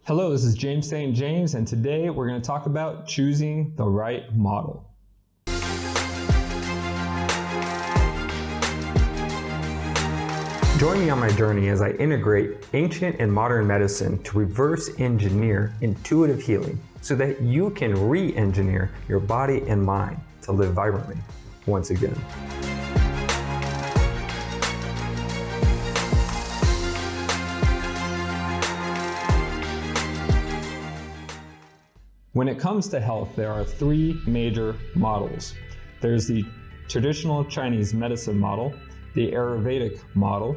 Hello, this is James St. James, and today we're going to talk about choosing the right model. Join me on my journey as I integrate ancient and modern medicine to reverse engineer intuitive healing so that you can re-engineer your body and mind to live vibrantly once again. When it comes to health, there are three major models. There's the traditional Chinese medicine model, the Ayurvedic model,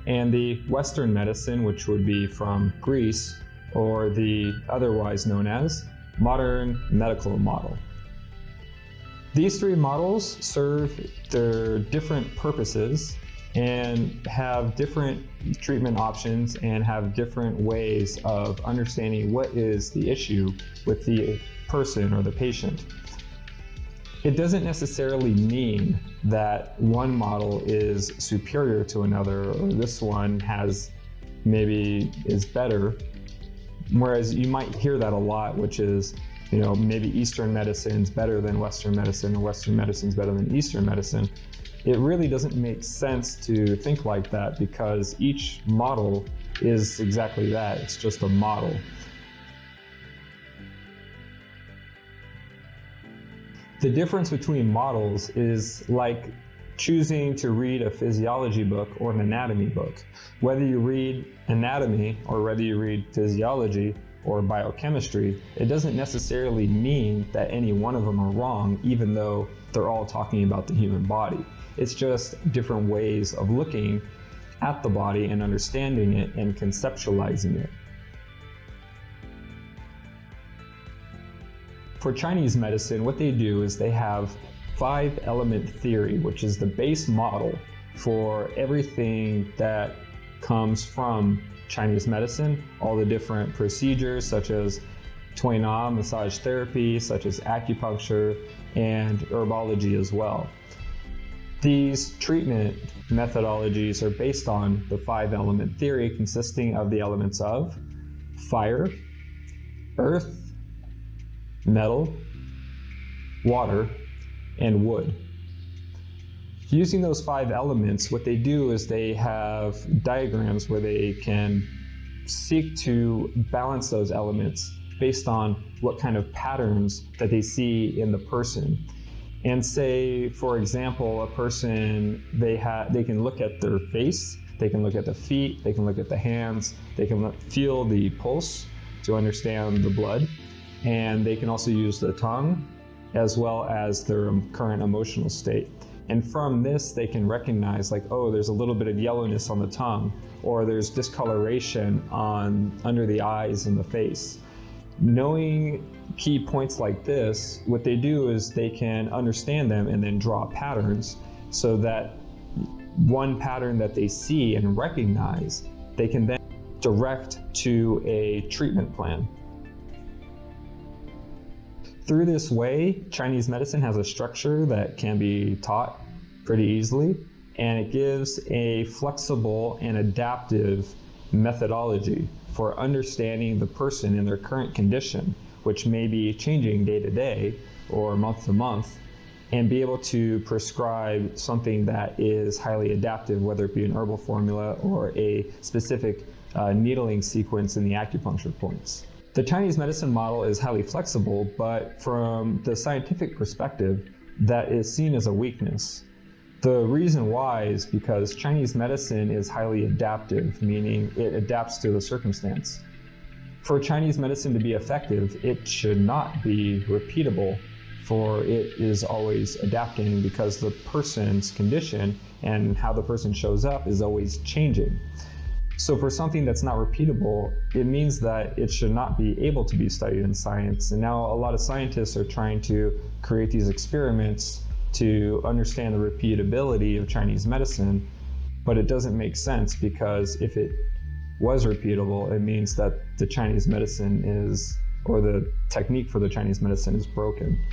and the Western medicine, which would be from Greece, or the otherwise known as modern medical model. These three models serve their different purposes and have different treatment options and have different ways of understanding what is the issue with the person or the patient. It doesn't necessarily mean that one model is superior to another or this one is better, whereas you might hear that a lot, which is, maybe Eastern medicine's better than Western medicine or Western medicine's better than Eastern medicine. It really doesn't make sense to think like that because each model is exactly that. It's just a model. The difference between models is like choosing to read a physiology book or an anatomy book. Whether you read anatomy or whether you read physiology or biochemistry, it doesn't necessarily mean that any one of them are wrong, even though they're all talking about the human body. It's just different ways of looking at the body and understanding it and conceptualizing it. For Chinese medicine, what they do is they have 5-element theory, which is the base model for everything that comes from Chinese medicine, all the different procedures such as Tui Na massage therapy, such as acupuncture, and herbology as well. These treatment methodologies are based on the 5-element theory consisting of the elements of fire, earth, metal, water, and wood. Using those 5 elements, what they do is they have diagrams where they can seek to balance those elements based on what kind of patterns that they see in the person. And say, for example, a person, they can look at their face, they can look at the feet, they can look at the hands, they can feel the pulse to understand the blood, and they can also use the tongue as well as their current emotional state. And from this, they can recognize there's a little bit of yellowness on the tongue, or there's discoloration under the eyes and the face. Knowing key points like this, what they do is they can understand them and then draw patterns so that one pattern that they see and recognize, they can then direct to a treatment plan. Through this way, Chinese medicine has a structure that can be taught pretty easily, and it gives a flexible and adaptive methodology for understanding the person in their current condition, which may be changing day to day or month to month, and be able to prescribe something that is highly adaptive, whether it be an herbal formula or a specific needling sequence in the acupuncture points. The Chinese medicine model is highly flexible, but from the scientific perspective, that is seen as a weakness. The reason why is because Chinese medicine is highly adaptive, meaning it adapts to the circumstance. For Chinese medicine to be effective, it should not be repeatable, for it is always adapting because the person's condition and how the person shows up is always changing. So for something that's not repeatable, it means that it should not be able to be studied in science. And now a lot of scientists are trying to create these experiments to understand the repeatability of Chinese medicine, but it doesn't make sense because if it was repeatable, it means that the Chinese medicine or the technique for the Chinese medicine is broken,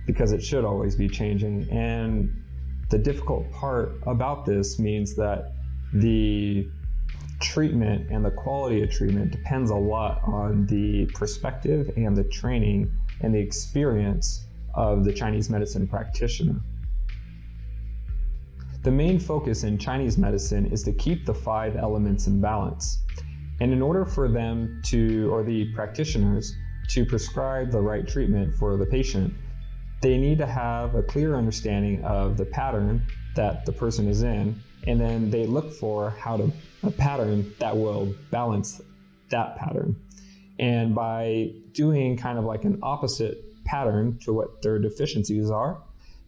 because it should always be changing. And the difficult part about this means that the treatment and the quality of treatment depends a lot on the perspective and the training and the experience of the Chinese medicine practitioner. The main focus in Chinese medicine is to keep the 5 elements in balance. And in order for them to, or the practitioners, to prescribe the right treatment for the patient, they need to have a clear understanding of the pattern that the person is in, and then they look for a pattern that will balance that pattern. And by doing kind of like an opposite pattern to what their deficiencies are,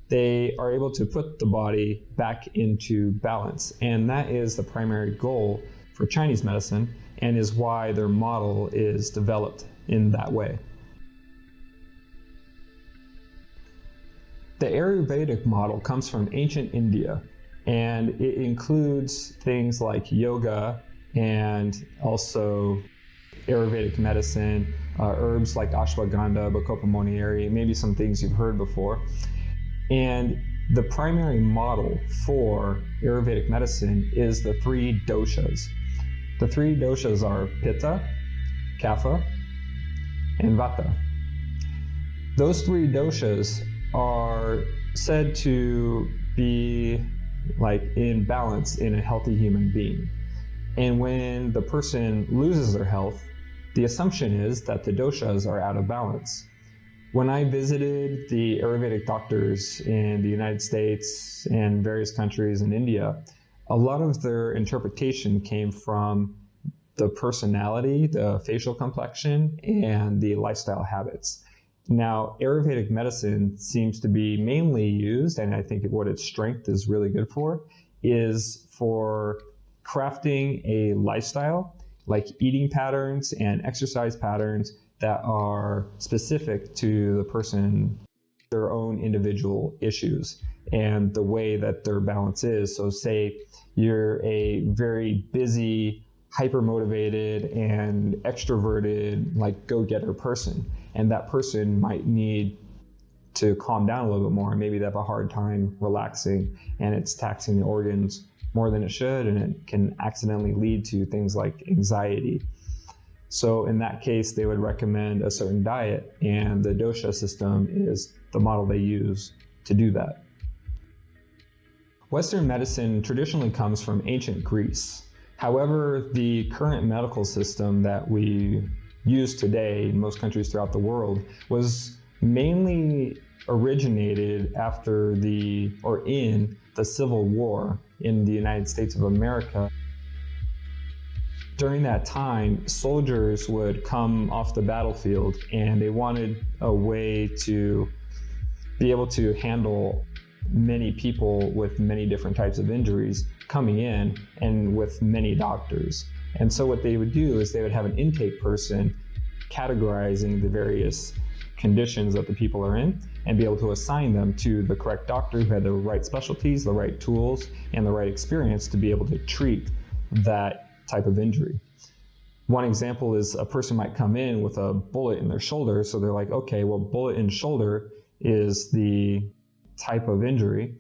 they are able to put the body back into balance. And that is the primary goal for Chinese medicine, and is why their model is developed in that way. The Ayurvedic model comes from ancient India, and it includes things like yoga and also Ayurvedic medicine, herbs like ashwagandha, bacopa monnieri, maybe some things you've heard before. And the primary model for Ayurvedic medicine is the 3 doshas. The 3 doshas are Pitta, Kapha, and Vata. Those 3 doshas are said to be like in balance in a healthy human being. And when the person loses their health, the assumption is that the doshas are out of balance. When I visited the Ayurvedic doctors in the United States and various countries in India, a lot of their interpretation came from the personality, the facial complexion, and the lifestyle habits. Now, Ayurvedic medicine seems to be mainly used, and I think what its strength is really good for, is for crafting a lifestyle, like eating patterns and exercise patterns that are specific to the person, their own individual issues, and the way that their balance is. So say you're a very busy, hyper-motivated and extroverted, like go-getter person, and that person might need to calm down a little bit more. Maybe they have a hard time relaxing, and it's taxing the organs more than it should, and it can accidentally lead to things like anxiety. So in that case, they would recommend a certain diet, and the dosha system is the model they use to do that. Western medicine traditionally comes from ancient Greece. However, the current medical system that we use today in most countries throughout the world was mainly originated in the Civil War in the United States of America. During that time, soldiers would come off the battlefield, and they wanted a way to be able to handle many people with many different types of injuries coming in, and with many doctors. And so what they would do is they would have an intake person categorizing the various conditions that the people are in, and be able to assign them to the correct doctor who had the right specialties, the right tools, and the right experience to be able to treat that type of injury. One example is a person might come in with a bullet in their shoulder, so they're like, okay, well, bullet in shoulder is the type of injury,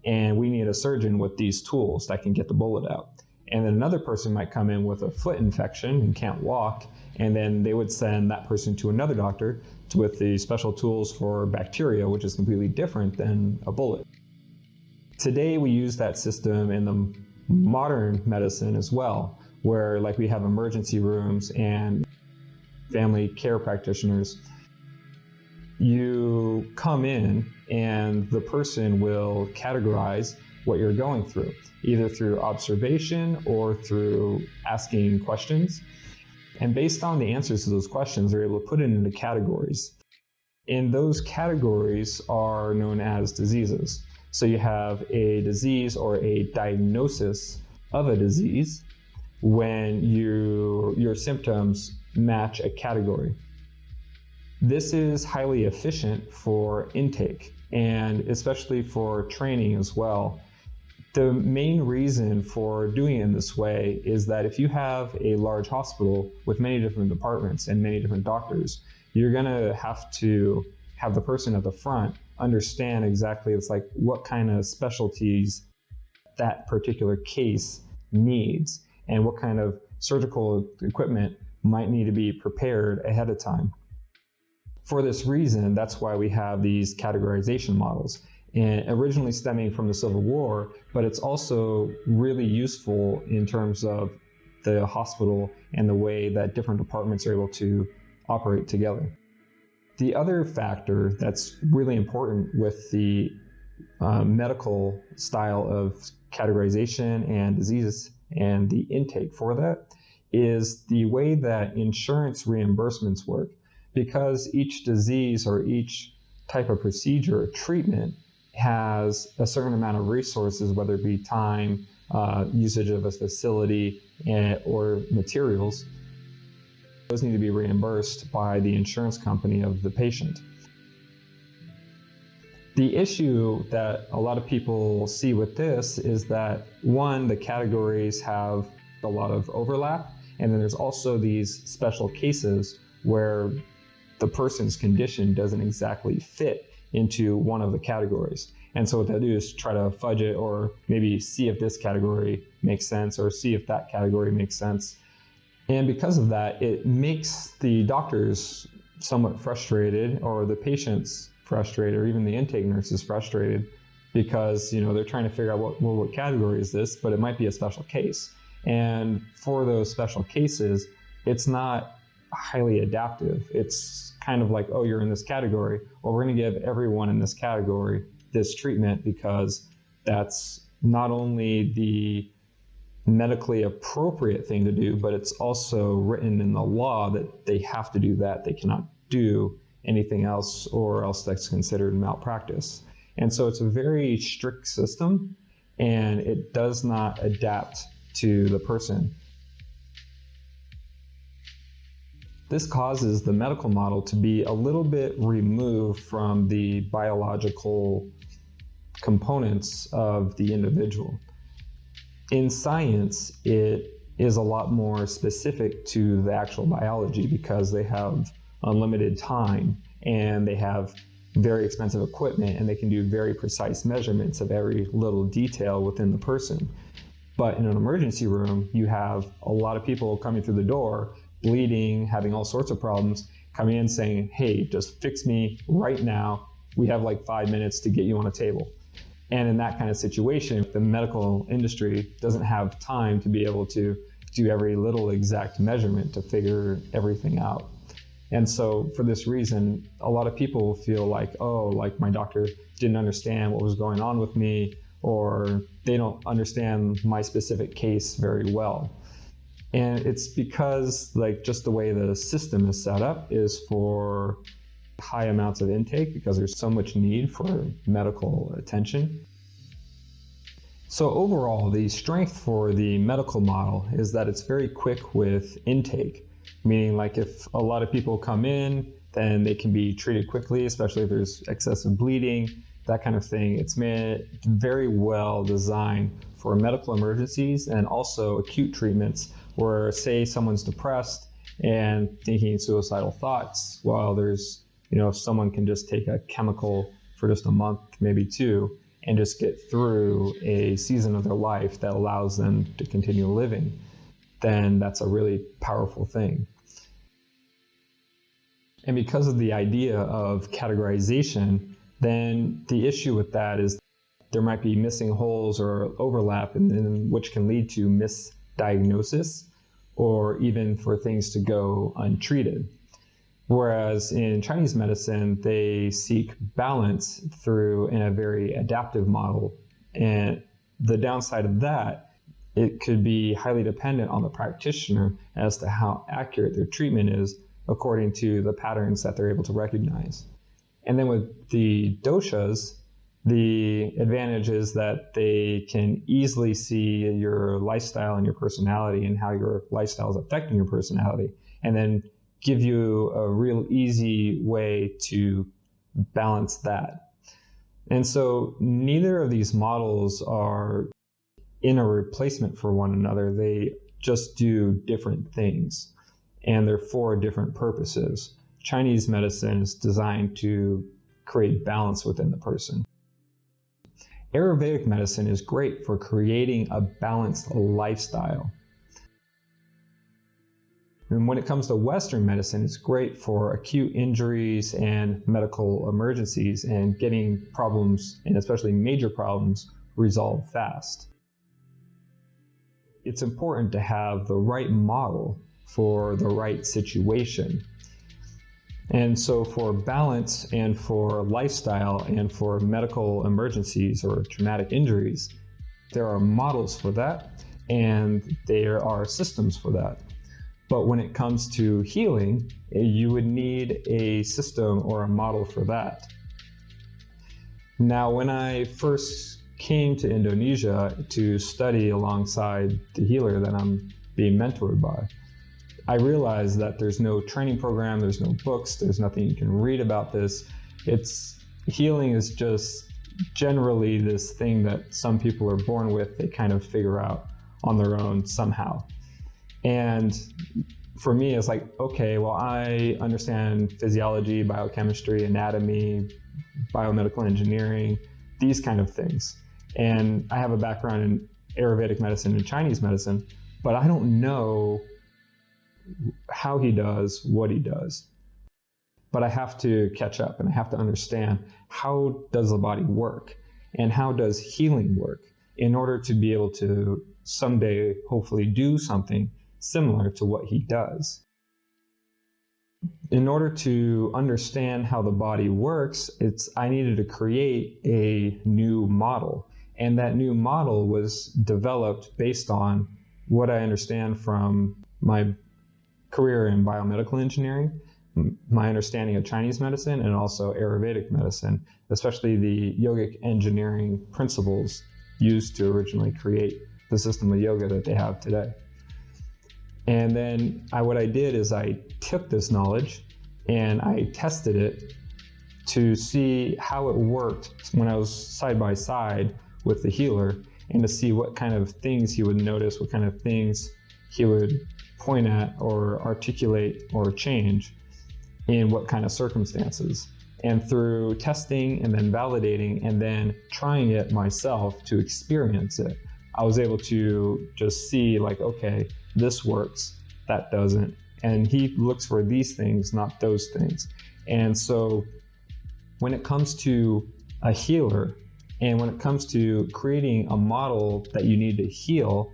and we need a surgeon with these tools that can get the bullet out. And then another person might come in with a foot infection and can't walk, and then they would send that person to another doctor with the special tools for bacteria, which is completely different than a bullet. Today we use that system in the modern medicine as well, where like we have emergency rooms and family care practitioners. You come in and the person will categorize what you're going through, either through observation or through asking questions. And based on the answers to those questions, they're able to put it into categories. And those categories are known as diseases. So you have a disease or a diagnosis of a disease when your symptoms match a category. This is highly efficient for intake, and especially for training as well. The main reason for doing it in this way is that if you have a large hospital with many different departments and many different doctors, you're going to have to have the person at the front understand exactly what kind of specialties that particular case needs. and what kind of surgical equipment might need to be prepared ahead of time. For this reason, that's why we have these categorization models, and originally stemming from the Civil War, but it's also really useful in terms of the hospital and the way that different departments are able to operate together. The other factor that's really important with the medical style of categorization and diseases and the intake for that is the way that insurance reimbursements work. Because each disease or each type of procedure or treatment has a certain amount of resources, whether it be time, usage of a facility, or materials, those need to be reimbursed by the insurance company of the patient. The issue that a lot of people see with this is that, one, the categories have a lot of overlap, and then there's also these special cases where the person's condition doesn't exactly fit into one of the categories. And so what they'll do is try to fudge it, or maybe see if this category makes sense or see if that category makes sense. And because of that, it makes the doctors somewhat frustrated, or the patients frustrated, or even the intake nurses frustrated, because they're trying to figure out what category is this, but it might be a special case. And for those special cases, it's not highly adaptive. It's kind of like, oh, you're in this category, well, we're going to give everyone in this category this treatment because that's not only the medically appropriate thing to do, but it's also written in the law that they have to do that. They cannot do anything else, or else that's considered malpractice. And so it's a very strict system, and it does not adapt to the person. This causes the medical model to be a little bit removed from the biological components of the individual. In science, it is a lot more specific to the actual biology because they have unlimited time and they have very expensive equipment and they can do very precise measurements of every little detail within the person. But in an emergency room, you have a lot of people coming through the door, bleeding, having all sorts of problems, coming in saying, hey, just fix me right now. We have like 5 minutes to get you on a table. And in that kind of situation, the medical industry doesn't have time to be able to do every little exact measurement to figure everything out. And so for this reason, a lot of people feel like, oh, like my doctor didn't understand what was going on with me, or they don't understand my specific case very well. And it's because like just the way the system is set up is for high amounts of intake because there's so much need for medical attention. So overall, the strength for the medical model is that it's very quick with intake, meaning like if a lot of people come in, then they can be treated quickly, especially if there's excessive bleeding, that kind of thing. It's very well designed for medical emergencies and also acute treatments where, say, someone's depressed and thinking suicidal thoughts, while there's, if someone can just take a chemical for just a month, maybe two, and just get through a season of their life that allows them to continue living, then that's a really powerful thing. And because of the idea of categorization, then the issue with that is there might be missing holes or overlap, which can lead to misdiagnosis or even for things to go untreated. Whereas in Chinese medicine, they seek balance in a very adaptive model. And the downside of that, it could be highly dependent on the practitioner as to how accurate their treatment is according to the patterns that they're able to recognize. And then with the doshas, the advantage is that they can easily see your lifestyle and your personality and how your lifestyle is affecting your personality, and then give you a real easy way to balance that. And so neither of these models are in a replacement for one another. They just do different things, and they're for different purposes. Chinese medicine is designed to create balance within the person. Ayurvedic medicine is great for creating a balanced lifestyle. And when it comes to Western medicine, it's great for acute injuries and medical emergencies and getting problems, and especially major problems, resolved fast. It's important to have the right model for the right situation. And so for balance and for lifestyle and for medical emergencies or traumatic injuries, there are models for that and there are systems for that. But when it comes to healing, you would need a system or a model for that. Now, when I first came to Indonesia to study alongside the healer that I'm being mentored by, I realized that there's no training program, there's no books, there's nothing you can read about this. Healing is just generally this thing that some people are born with, they kind of figure out on their own somehow. And for me, it's like, okay, well, I understand physiology, biochemistry, anatomy, biomedical engineering, these kind of things. And I have a background in Ayurvedic medicine and Chinese medicine, but I don't know how he does what he does. But I have to catch up and I have to understand, how does the body work and how does healing work in order to be able to someday hopefully do something similar to what he does. In order to understand how the body works, I needed to create a new model. And that new model was developed based on what I understand from my career in biomedical engineering, my understanding of Chinese medicine, and also Ayurvedic medicine, especially the yogic engineering principles used to originally create the system of yoga that they have today. And then what I did is I took this knowledge and I tested it to see how it worked when I was side by side with the healer, and to see what kind of things he would notice, what kind of things he would point at or articulate or change in what kind of circumstances. And through testing and then validating and then trying it myself to experience it, I was able to just see, like, okay, this works, that doesn't. And he looks for these things, not those things. And so when it comes to a healer and when it comes to creating a model that you need to heal,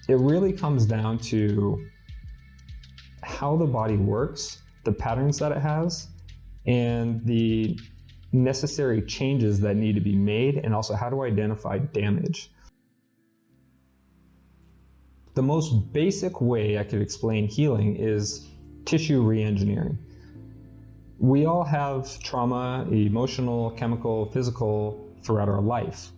it really comes down to how the body works, the patterns that it has, and the necessary changes that need to be made, and also how to identify damage. The most basic way I could explain healing is tissue re-engineering. We all have trauma, emotional, chemical, physical, throughout our life.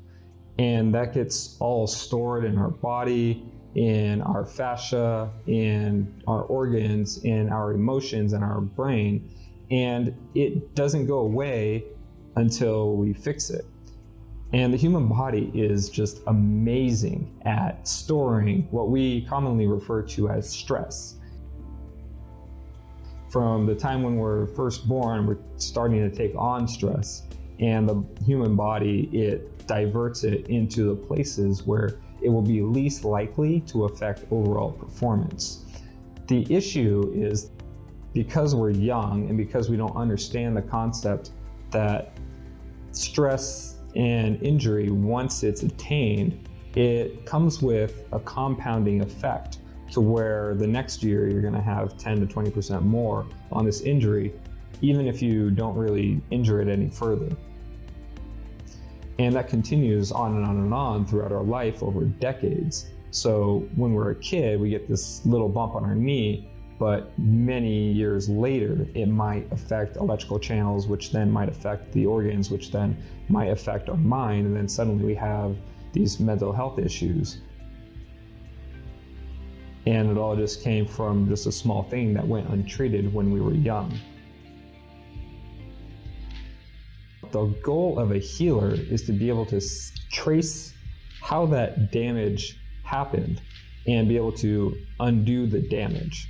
And that gets all stored in our body, in our fascia, in our organs, in our emotions, in our brain. And it doesn't go away until we fix it. And the human body is just amazing at storing what we commonly refer to as stress. From the time when we're first born, we're starting to take on stress, and the human body, it diverts it into the places where it will be least likely to affect overall performance. The issue is, because we're young and because we don't understand the concept that stress and injury, once it's attained, it comes with a compounding effect to where the next year you're going to have 10 to 20% more on this injury, even if you don't really injure it any further. And that continues on and on and on throughout our life over decades. So when we're a kid, we get this little bump on our knee, but many years later, it might affect electrical channels, which then might affect the organs, which then might affect our mind, and then suddenly we have these mental health issues. And it all just came from just a small thing that went untreated when we were young. The goal of a healer is to be able to trace how that damage happened and be able to undo the damage.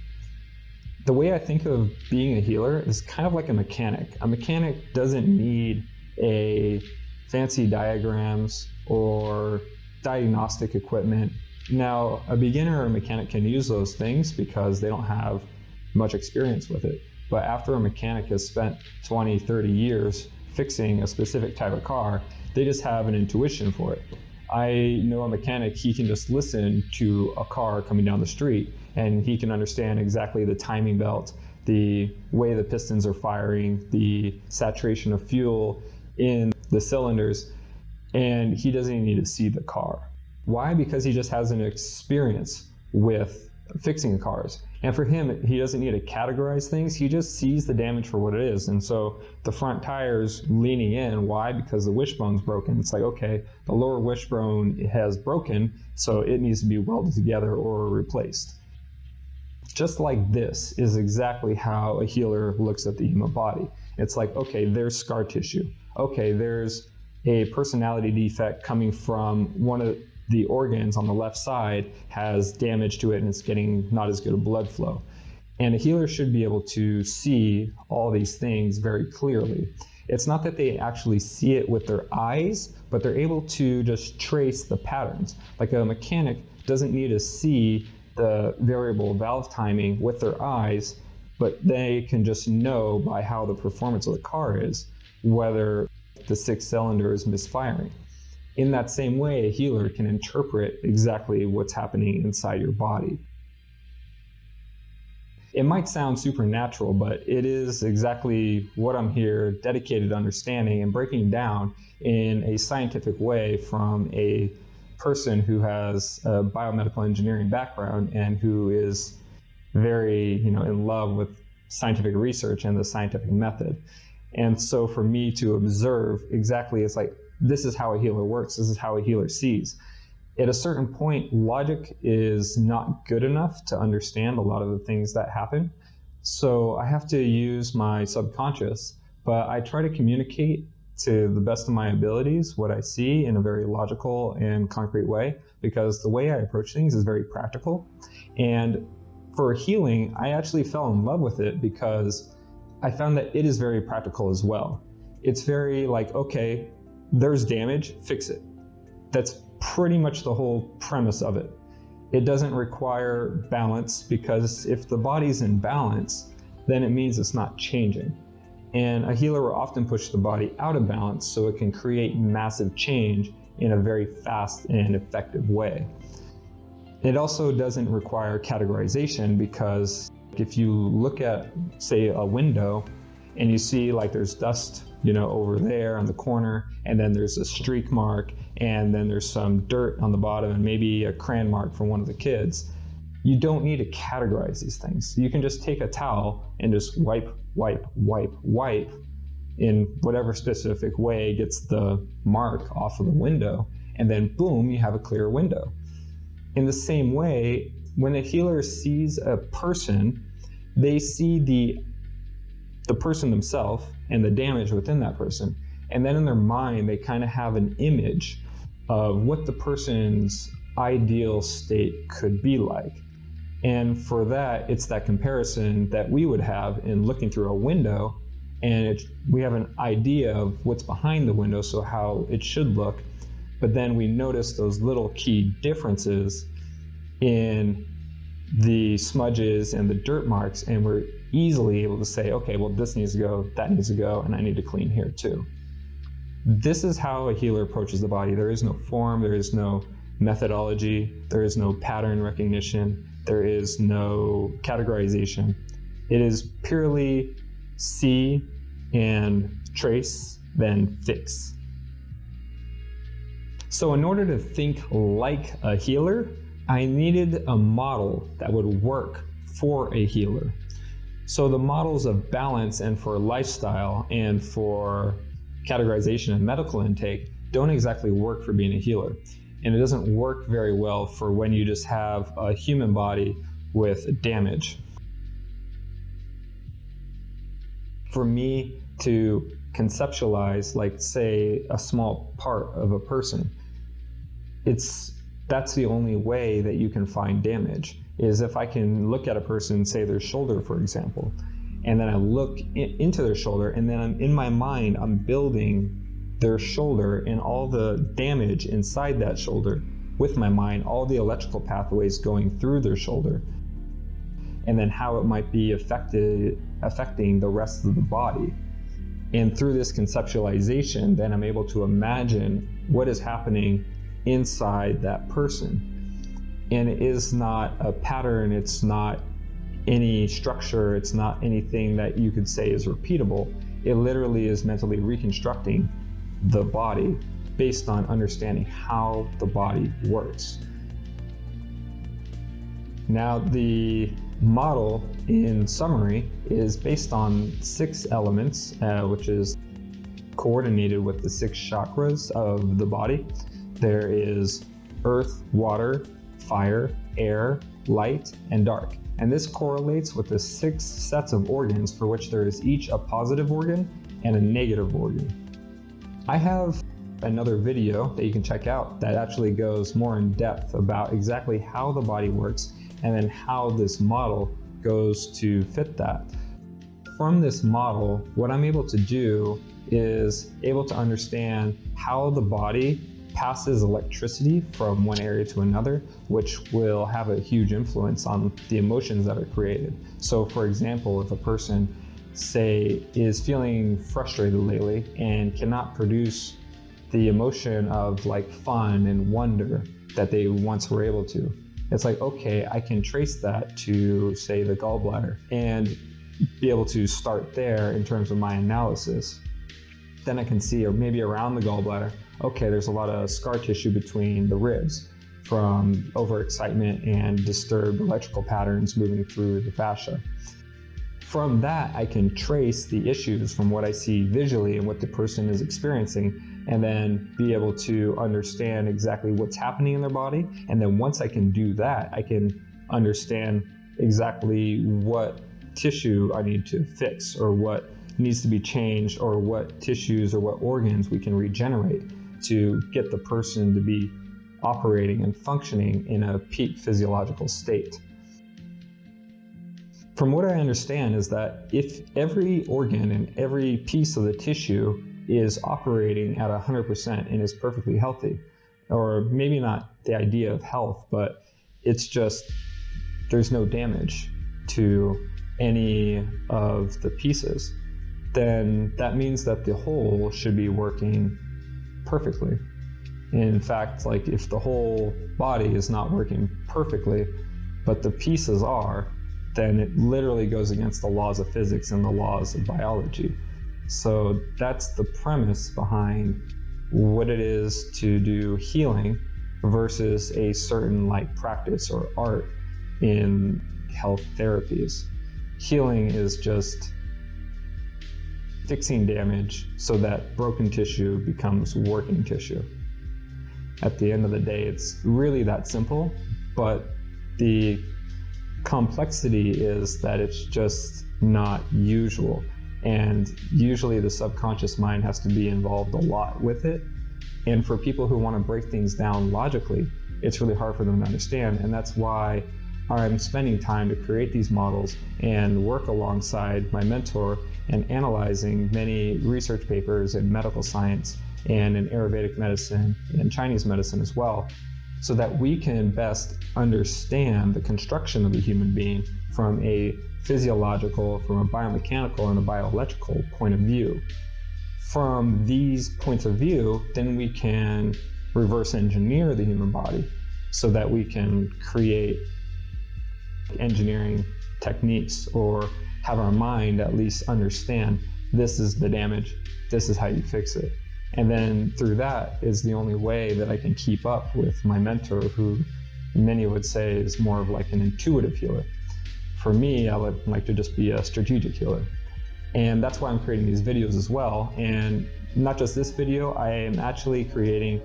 The way I think of being a healer is kind of like a mechanic. A mechanic doesn't need a fancy diagrams or diagnostic equipment Now, a beginner or mechanic can use those things because they don't have much experience with it. But after a mechanic has spent 20, 30 years fixing a specific type of car, they just have an intuition for it. I know a mechanic, he can just listen to a car coming down the street and he can understand exactly the timing belt, the way the pistons are firing, the saturation of fuel in the cylinders, and he doesn't even need to see the car. Why? Because he just has an experience with fixing cars. And for him, he doesn't need to categorize things. He just sees the damage for what it is. And so the front tire's leaning in. Why? Because the wishbone's broken. It's like, okay, the lower wishbone has broken, so it needs to be welded together or replaced. Just like this is exactly how a healer looks at the human body. It's like, okay, there's scar tissue. Okay, there's a personality defect coming from one of the organs on the left side has damage to it and it's getting not as good a blood flow. And a healer should be able to see all these things very clearly. It's not that they actually see it with their eyes, but they're able to just trace the patterns. Like a mechanic doesn't need to see the variable valve timing with their eyes, but they can just know by how the performance of the car is, whether the 6 cylinder is misfiring. In that same way, a healer can interpret exactly what's happening inside your body. It might sound supernatural, but it is exactly what I'm here dedicated to understanding and breaking down in a scientific way from a person who has a biomedical engineering background and who is very, in love with scientific research and the scientific method. And so for me to observe exactly, it's like, this is how a healer works, this is how a healer sees. At a certain point, logic is not good enough to understand a lot of the things that happen. So I have to use my subconscious, but I try to communicate to the best of my abilities what I see in a very logical and concrete way, because the way I approach things is very practical. And for healing, I actually fell in love with it because I found that it is very practical as well. It's very like, okay, there's damage, fix it. That's pretty much the whole premise of it. It doesn't require balance, because if the body's in balance, then it means it's not changing. And a healer will often push the body out of balance so it can create massive change in a very fast and effective way. It also doesn't require categorization, because if you look at, say, a window and you see like there's dust, over there on the corner, and then there's a streak mark, and then there's some dirt on the bottom, and maybe a crayon mark from one of the kids. You don't need to categorize these things. You can just take a towel and just wipe in whatever specific way gets the mark off of the window, and then boom, you have a clear window. In the same way, when a healer sees a person, they see the person themselves and the damage within that person. And then in their mind, they kind of have an image of what the person's ideal state could be like. And for that, it's that comparison that we would have in looking through a window, and we have an idea of what's behind the window, so how it should look. But then we notice those little key differences in the smudges and the dirt marks, and we're easily able to say, okay, well, this needs to go, that needs to go, and I need to clean here too. This is how a healer approaches the body. There is no form, there is no methodology, there is no pattern recognition, there is no categorization. It is purely see and trace, then fix. So in order to think like a healer, I needed a model that would work for a healer. So the models of balance and for lifestyle and for categorization and medical intake don't exactly work for being a healer. And it doesn't work very well for when you just have a human body with damage. For me to conceptualize, like, say, a small part of a person, that's the only way that you can find damage, is if I can look at a person, say their shoulder, for example, and then I look into their shoulder, and then in my mind, I'm building their shoulder and all the damage inside that shoulder, with my mind all the electrical pathways going through their shoulder, and then how it might be affecting the rest of the body. And through this conceptualization, then I'm able to imagine what is happening inside that person. And it is not a pattern, it's not any structure, it's not anything that you could say is repeatable. It literally is mentally reconstructing the body based on understanding how the body works. Now, the model, in summary, is based on 6 elements, which is coordinated with the 6 chakras of the body. There is earth, water, fire, air, light, and dark. And this correlates with the 6 sets of organs for which there is each a positive organ and a negative organ. I have another video that you can check out that actually goes more in depth about exactly how the body works and then how this model goes to fit that. From this model, what I'm able to do is able to understand how the body passes electricity from one area to another, which will have a huge influence on the emotions that are created. So for example, if a person, say, is feeling frustrated lately and cannot produce the emotion of like fun and wonder that they once were able to, it's like, okay, I can trace that to, say, the gallbladder and be able to start there in terms of my analysis. Then I can see, or maybe around the gallbladder, okay, there's a lot of scar tissue between the ribs from overexcitement and disturbed electrical patterns moving through the fascia. From that, I can trace the issues from what I see visually and what the person is experiencing, and then be able to understand exactly what's happening in their body. And then once I can do that, I can understand exactly what tissue I need to fix, or what needs to be changed, or what tissues or what organs we can regenerate to get the person to be operating and functioning in a peak physiological state. From what I understand is that if every organ and every piece of the tissue is operating at 100% and is perfectly healthy, or maybe not the idea of health, but it's just there's no damage to any of the pieces, then that means that the whole should be working perfectly. In fact, like if the whole body is not working perfectly, but the pieces are, then it literally goes against the laws of physics and the laws of biology. So that's the premise behind what it is to do healing versus a certain like practice or art in health therapies. Healing is just fixing damage so that broken tissue becomes working tissue. At the end of the day, it's really that simple, but the complexity is that it's just not usual. And usually the subconscious mind has to be involved a lot with it. And for people who want to break things down logically, it's really hard for them to understand. And that's why I'm spending time to create these models and work alongside my mentor and analyzing many research papers in medical science and in Ayurvedic medicine and Chinese medicine as well, so that we can best understand the construction of the human being from a physiological, from a biomechanical, and a bioelectrical point of view. From these points of view, then we can reverse engineer the human body so that we can create engineering techniques, or have our mind at least understand this is the damage, this is how you fix it. And then through that is the only way that I can keep up with my mentor, who many would say is more of like an intuitive healer. For me, I would like to just be a strategic healer. And that's why I'm creating these videos as well. And not just this video, I am actually creating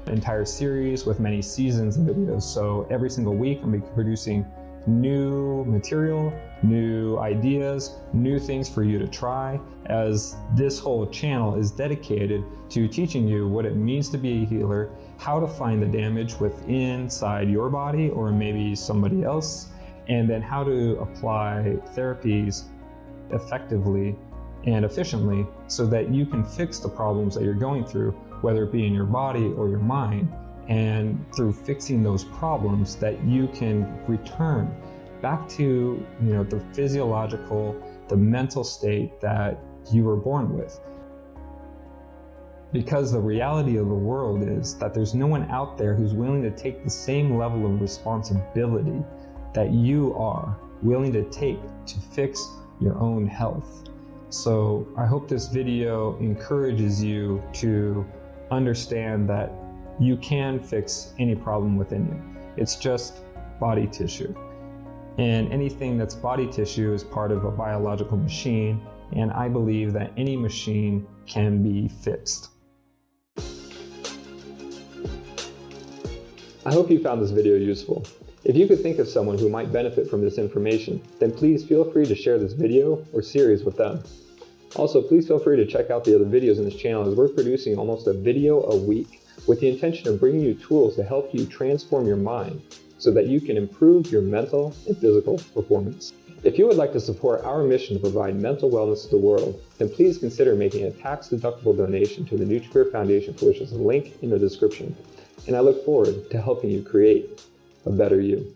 an entire series with many seasons of videos. So every single week, I'm going to be producing new material, new ideas, new things for you to try, as this whole channel is dedicated to teaching you what it means to be a healer, how to find the damage inside your body or maybe somebody else, and then how to apply therapies effectively and efficiently so that you can fix the problems that you're going through, whether it be in your body or your mind, and through fixing those problems that you can return back to the physiological, the mental state that you were born with. Because the reality of the world is that there's no one out there who's willing to take the same level of responsibility that you are willing to take to fix your own health. So I hope this video encourages you to understand that you can fix any problem within you. It's just body tissue. And anything that's body tissue is part of a biological machine, and I believe that any machine can be fixed. I hope you found this video useful. If you could think of someone who might benefit from this information, then please feel free to share this video or series with them. Also, please feel free to check out the other videos in this channel, as we're producing almost a video a week with the intention of bringing you tools to help you transform your mind so that you can improve your mental and physical performance. If you would like to support our mission to provide mental wellness to the world, then please consider making a tax-deductible donation to the Nootripure Foundation, for which is a link in the description. And I look forward to helping you create a better you.